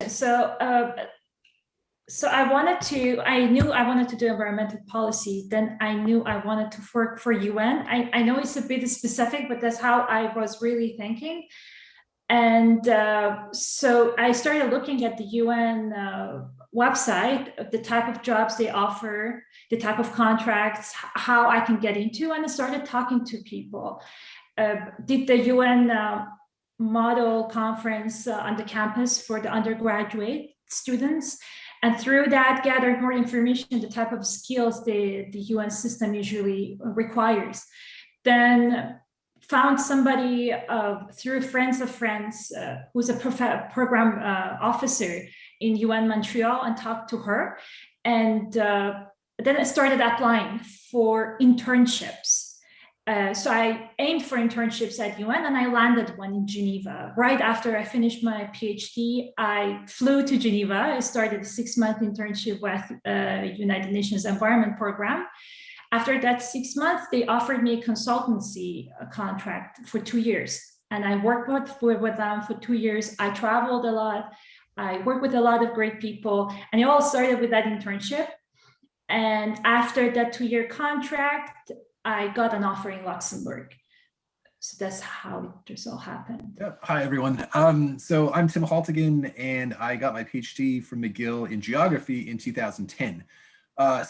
So I knew I wanted to do environmental policy. Then I knew I wanted to work for UN. I know it's a bit specific, but that's how I was really thinking. And so I started looking at the UN website, the type of jobs they offer, the type of contracts, how I can get into, and I started talking to people. Did the UN model conference on the campus for the undergraduate students. And through that, gathered more information, the type of skills the UN system usually requires. Then found somebody through friends of friends who's a program officer in UN Montreal, and talked to her. And then I started applying for internships. So I aimed for internships at UN, and I landed one in Geneva. Right after I finished my PhD, I flew to Geneva. I started a 6-month internship with United Nations Environment Program. After that 6 months, they offered me a consultancy contract for 2 years. And I worked with them for 2 years. I traveled a lot. I worked with a lot of great people. And it all started with that internship. And after that 2-year contract, I got an offer in Luxembourg. So that's how this all happened. Yep. Hi, everyone. So I'm Tim Haltigan, and I got my PhD from McGill in geography in 2010.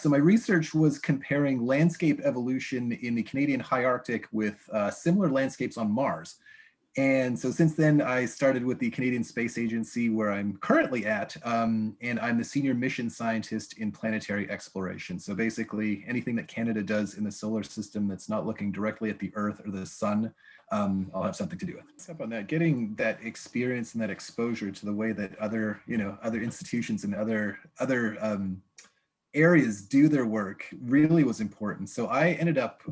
So my research was comparing landscape evolution in the Canadian high Arctic with similar landscapes on Mars. And so since then, I started with the Canadian Space Agency, where I'm currently at, and I'm the senior mission scientist in planetary exploration. So basically, anything that Canada does in the solar system that's not looking directly at the Earth or the sun, I'll have something to do with. Up on that, getting that experience and that exposure to the way that other institutions and other areas do their work really was important. So I ended up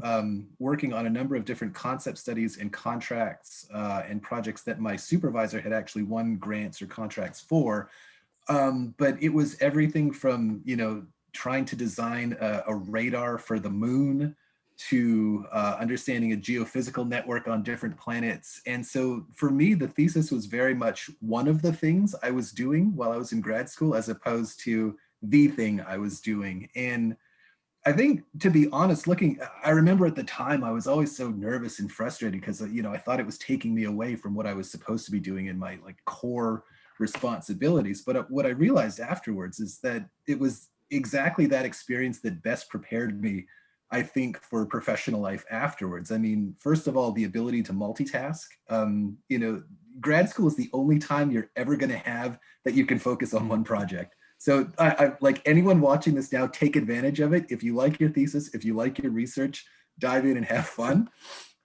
working on a number of different concept studies and contracts and projects that my supervisor had actually won grants or contracts for. But it was everything from, trying to design a radar for the moon to understanding a geophysical network on different planets. And so for me, the thesis was very much one of the things I was doing while I was in grad school, as opposed to the thing I was doing. And I think, to be honest, I remember at the time I was always so nervous and frustrated because, I thought it was taking me away from what I was supposed to be doing in my core responsibilities. But what I realized afterwards is that it was exactly that experience that best prepared me, I think, for professional life afterwards. I mean, first of all, the ability to multitask. Grad school is the only time you're ever going to have that you can focus on one project. So I like anyone watching this now, take advantage of it. If you like your thesis, if you like your research, dive in and have fun.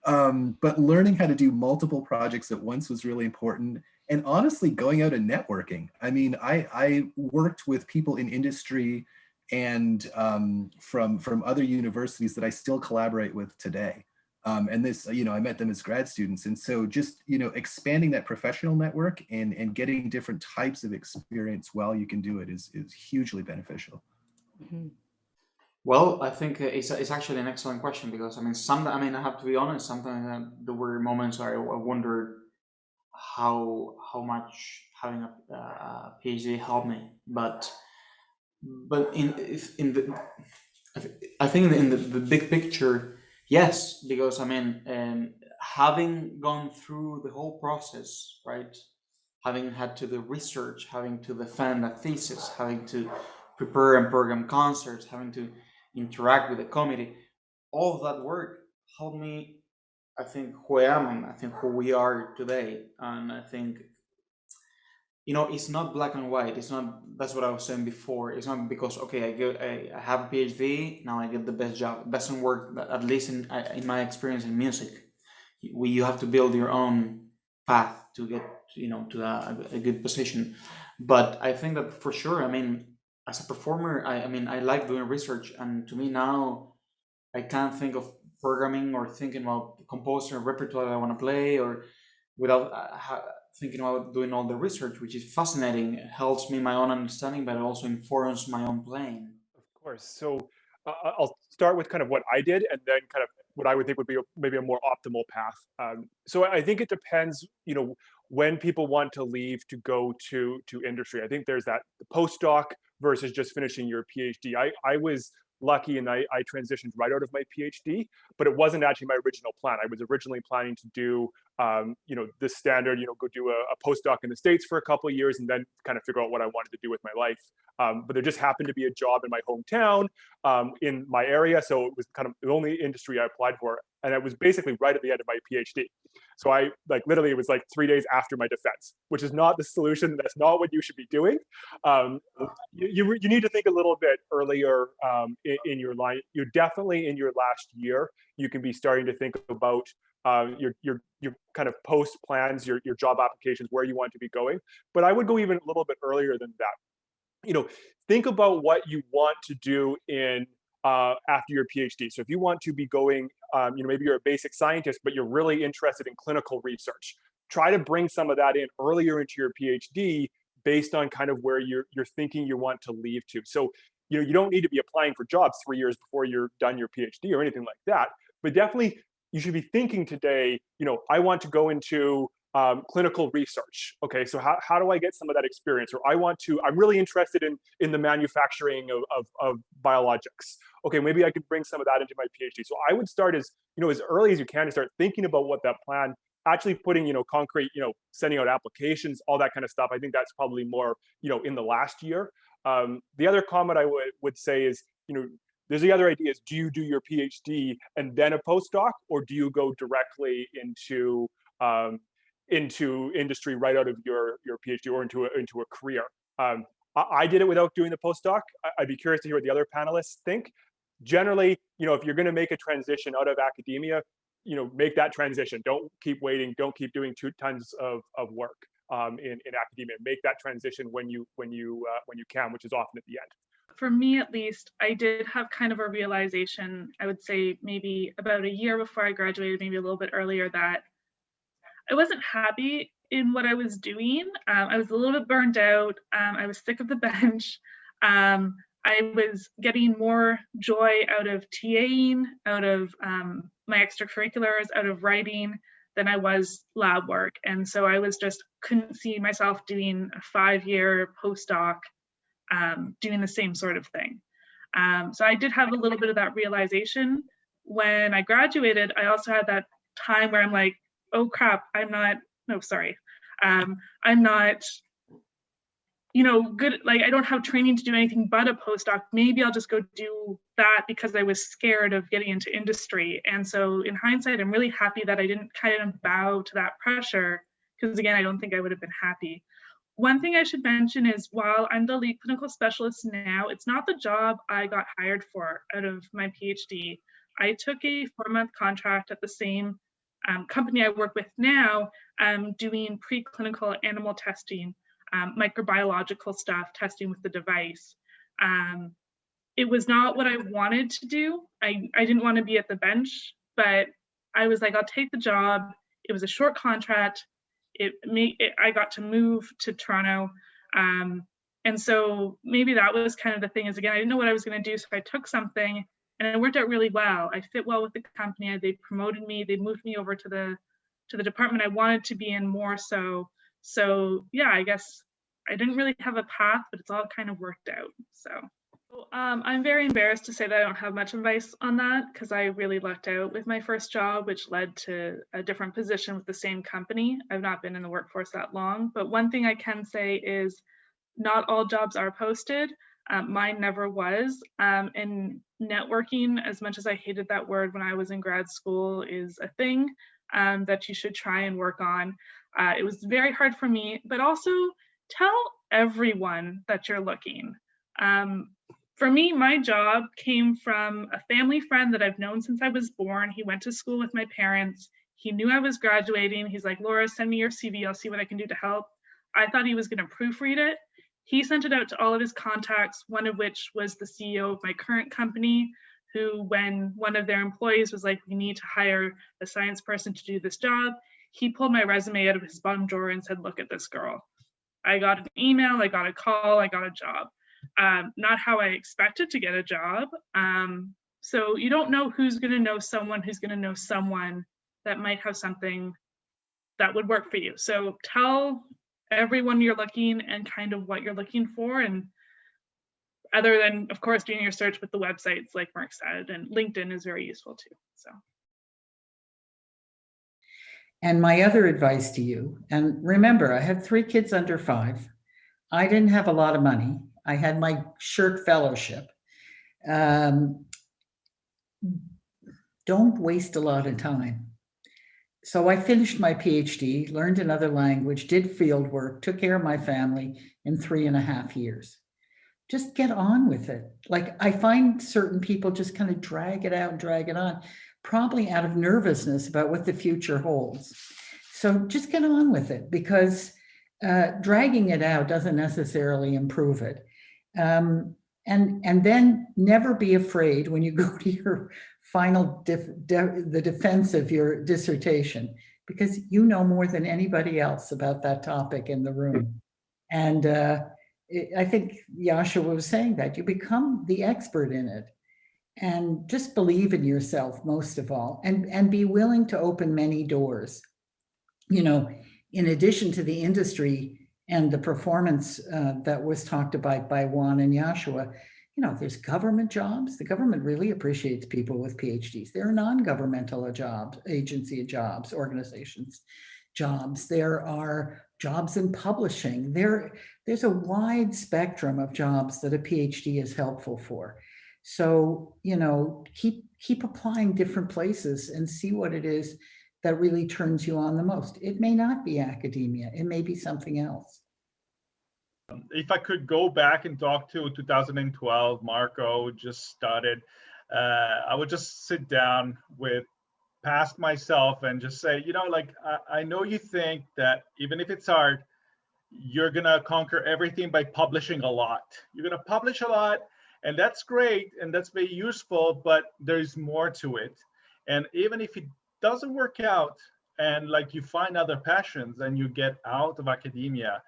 But learning how to do multiple projects at once was really important. And honestly, going out and networking. I mean, I worked with people in industry and from other universities that I still collaborate with today. And this, I met them as grad students. And so just, expanding that professional network and getting different types of experience while you can do it is hugely beneficial. Mm-hmm. Well, I think it's actually an excellent question, because I have to be honest, sometimes there were moments I wondered how much having a PhD helped me. But I think in the big picture, yes, because having gone through the whole process, right? Having had to do research, having to defend a thesis, having to prepare and program concerts, having to interact with the committee, all of that work helped me, I think, who I am and I think who we are today. And I think, it's not black and white. It's not, that's what I was saying before. It's not because, okay, I have a PhD, now I get the best job. It doesn't work, at least in my experience in music. You have to build your own path to get, to a good position. But I think that for sure, as a performer, I like doing research. And to me now, I can't think of programming or thinking about composing a repertoire that I want to play, or without thinking about doing all the research, which is fascinating. It helps me in my own understanding, but it also informs my own playing. Of course. So I'll start with kind of what I did, and then kind of what I would think would be maybe a more optimal path. So I think it depends, when people want to leave to go to industry. I think there's that postdoc versus just finishing your PhD. I was lucky and I transitioned right out of my PhD, but it wasn't actually my original plan. I was originally planning to do, the standard, go do a postdoc in the States for a couple of years and then kind of figure out what I wanted to do with my life. But there just happened to be a job in my hometown, in my area. So it was kind of the only industry I applied for. And it was basically right at the end of my PhD. So I literally, it was like 3 days after my defense, which is not the solution. That's not what you should be doing. You need to think a little bit earlier in your line. You're definitely in your last year. You can be starting to think about your kind of post plans, your job applications, where you want to be going. But I would go even a little bit earlier than that. Think about what you want to do in after your PhD. So if you want to be going, maybe you're a basic scientist, but you're really interested in clinical research, try to bring some of that in earlier into your PhD based on kind of where you're thinking you want to leave to. So, you don't need to be applying for jobs 3 years before you're done your PhD or anything like that, but definitely you should be thinking today, I want to go into clinical research. Okay, so how do I get some of that experience? Or I'm really interested in the manufacturing of biologics. Okay, maybe I could bring some of that into my PhD. So I would start as early as you can to start thinking about what that plan, actually putting, concrete, sending out applications, all that kind of stuff. I think that's probably more, in the last year. The other comment I would say is, there's the other idea is, do you do your PhD and then a postdoc, or do you go directly into industry right out of your PhD or into a career? I did it without doing the postdoc. I'd be curious to hear what the other panelists think. Generally, if you're going to make a transition out of academia, make that transition. Don't keep waiting. Don't keep doing 2 tons of work in academia. Make that transition when you can, which is often at the end. For me, at least, I did have kind of a realization, I would say maybe about a year before I graduated, maybe a little bit earlier, that I wasn't happy in what I was doing. I was a little bit burned out. I was sick of the bench. I was getting more joy out of TAing, out of my extracurriculars, out of writing than I was lab work. And so I couldn't see myself doing a 5-year postdoc, doing the same sort of thing. So I did have a little bit of that realization. When I graduated, I also had that time where I'm like, oh crap, I'm not good, I don't have training to do anything but a postdoc. Maybe I'll just go do that because I was scared of getting into industry. And so in hindsight, I'm really happy that I didn't kind of bow to that pressure, because again, I don't think I would have been happy. One thing I should mention is, while I'm the lead clinical specialist now, it's not the job I got hired for out of my PhD. I took a 4-month contract at the same company I work with now, doing preclinical animal testing, microbiological stuff, testing with the device. It was not what I wanted to do. I didn't want to be at the bench, but I was like, I'll take the job. It was a short contract. I got to move to Toronto. And so maybe that was kind of the thing, is, again, I didn't know what I was going to do. So I took something and it worked out really well. I fit well with the company. They promoted me. They moved me over to the department I wanted to be in more so. So yeah, I guess I didn't really have a path, but it's all kind of worked out. So I'm very embarrassed to say that I don't have much advice on that, because I really lucked out with my first job, which led to a different position with the same company. I've not been in the workforce that long, but one thing I can say is not all jobs are posted. Mine never was. And networking, as much as I hated that word when I was in grad school, is a thing that you should try and work on. It was very hard for me, but also tell everyone that you're looking. For me, my job came from a family friend that I've known since I was born. He went to school with my parents. He knew I was graduating. He's like, Laura, send me your CV. I'll see what I can do to help. I thought he was going to proofread it. He sent it out to all of his contacts, one of which was the CEO of my current company, who, when one of their employees was like, we need to hire a science person to do this job, he pulled my resume out of his bottom drawer and said, look at this girl. I got an email, I got a call, I got a job. Not how I expected to get a job. So you don't know who's going to know someone who's going to know someone that might have something that would work for you. So tell everyone you're looking and kind of what you're looking for. And other than, of course, doing your search with the websites like Mark said, and LinkedIn is very useful too. So. And my other advice to you, and remember, I had 3 kids under 5. I didn't have a lot of money. I had my Shirk Fellowship. Don't waste a lot of time. So I finished my PhD, learned another language, did field work, took care of my family in 3.5 years. Just get on with it. Like, I find certain people just kind of drag it out and drag it on, probably out of nervousness about what the future holds. So just get on with it, because dragging it out doesn't necessarily improve it. And then never be afraid when you go to your final the defense of your dissertation, because you know more than anybody else about that topic in the room. And I think Joshua was saying that you become the expert in it, and just believe in yourself most of all, and be willing to open many doors. You know, in addition to the industry and the performance that was talked about by Juan and Joshua, you know, there's government jobs. The government really appreciates people with PhDs. There are non-governmental jobs, agency jobs, organizations jobs. There are jobs in publishing. There's a wide spectrum of jobs that a PhD is helpful for. So, you know, keep applying different places and see what it is that really turns you on the most. It may not be academia. It may be something else. If I could go back and talk to 2012, Marco just started, I would just sit down with past myself and just say, you know, like, I know you think that even if it's hard, you're going to conquer everything by publishing a lot. You're going to publish a lot, and that's great, and that's very useful, but there's more to it. And even if it doesn't work out, and like you find other passions and you get out of academia,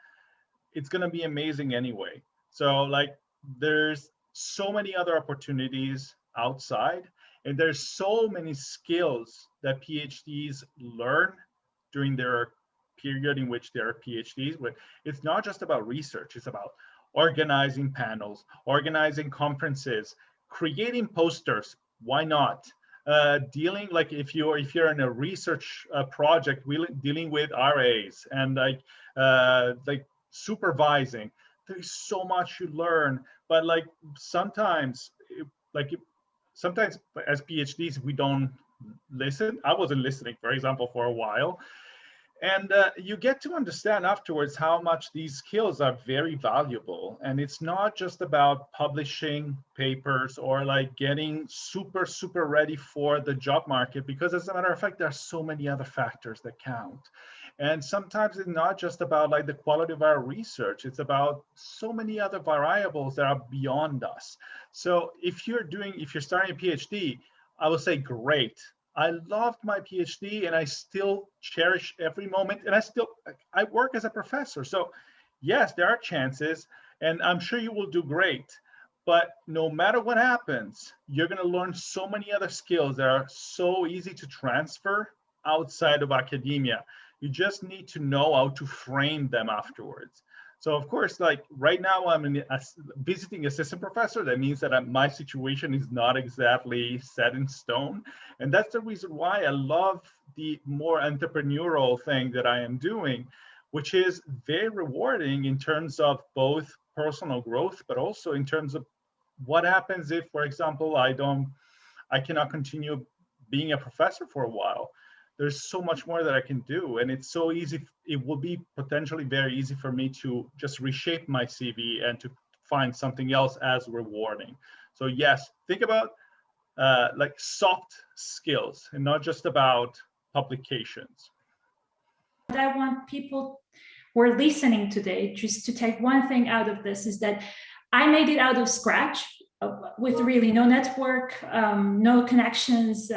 it's going to be amazing anyway. So like, there's so many other opportunities outside, and there's so many skills that PhDs learn during their period in which they're PhDs. But it's not just about research, it's about organizing panels, organizing conferences, creating posters. Why not? Dealing, like, if you're in a research project, dealing with RAs and like supervising. There's so much you learn, but like sometimes as PhDs we don't listen. I wasn't listening, for example, for a while. And you get to understand afterwards how much these skills are very valuable. And it's not just about publishing papers or like getting super ready for the job market, because as a matter of fact, there are so many other factors that count. And sometimes it's not just about like the quality of our research, it's about so many other variables that are beyond us. So if you're starting a PhD, I would say, great. I loved my PhD and I still cherish every moment, and I work as a professor. So yes, there are chances, and I'm sure you will do great. But no matter what happens, you're going to learn so many other skills that are so easy to transfer outside of academia. You just need to know how to frame them afterwards. So of course, like right now I'm a visiting assistant professor. That means that my situation is not exactly set in stone. And that's the reason why I love the more entrepreneurial thing that I am doing, which is very rewarding in terms of both personal growth, but also in terms of what happens if, for example, I cannot continue being a professor for a while. There's so much more that I can do. And it's so easy. It will be potentially very easy for me to just reshape my CV and to find something else as rewarding. So yes, think about like soft skills and not just about publications. What I want people who are listening today just to take one thing out of this is that I made it out of scratch with really no network, no connections,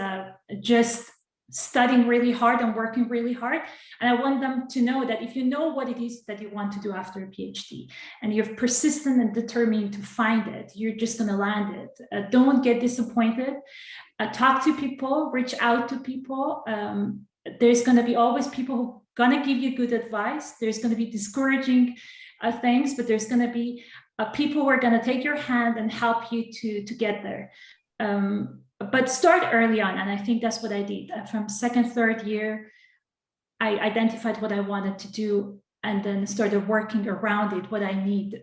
just studying really hard and working really hard. And I want them to know that if you know what it is that you want to do after a PhD and you're persistent and determined to find it, you're just going to land it. Don't get disappointed. Talk to people, reach out to people. There's going to be always people who are going to give you good advice. There's going to be discouraging things, but there's going to be people who are going to take your hand and help you to get there. But start early on, and I think that's what I did. From second, third year, I identified what I wanted to do and then started working around it, what I need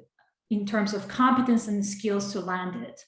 in terms of competence and skills to land it.